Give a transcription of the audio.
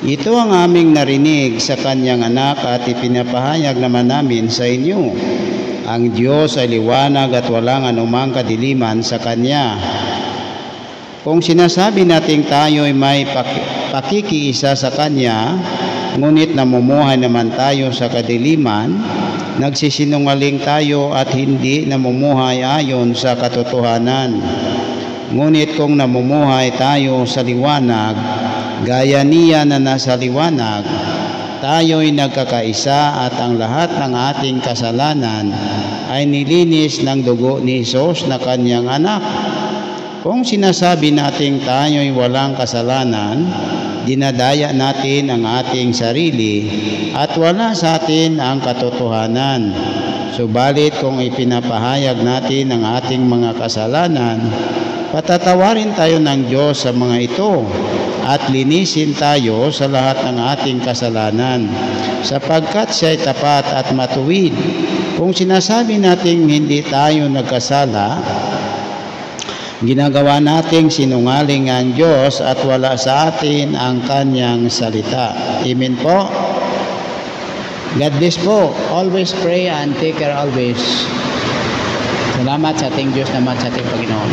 Ito ang aming narinig sa kanyang anak at ipinapahayag naman namin sa inyo. Ang Diyos ay liwanag at walang anumang kadiliman sa Kanya. Kung sinasabi nating tayo ay may pakikiisa sa Kanya, ngunit namumuhay naman tayo sa kadiliman, nagsisinungaling tayo at hindi namumuhay ayon sa katotohanan. Ngunit kung namumuhay tayo sa liwanag, gaya niya na nasa liwanag, tayo'y nagkakaisa at ang lahat ng ating kasalanan ay nilinis ng dugo ni Hesus na kanyang anak. Kung sinasabi nating tayo'y walang kasalanan, dinadaya natin ang ating sarili at wala sa atin ang katotohanan. Subalit kung ipinapahayag natin ang ating mga kasalanan, patatawarin tayo ng Diyos sa mga ito at linisin tayo sa lahat ng ating kasalanan, sapagkat siya'y tapat at matuwid. Kung sinasabi nating hindi tayo nagkasala, ginagawa nating sinungaling ang Diyos at wala sa atin ang kanyang salita. Amen po. God bless po. Always pray and take care always. Salamat sa ating Diyos naman sa ating Panginoon.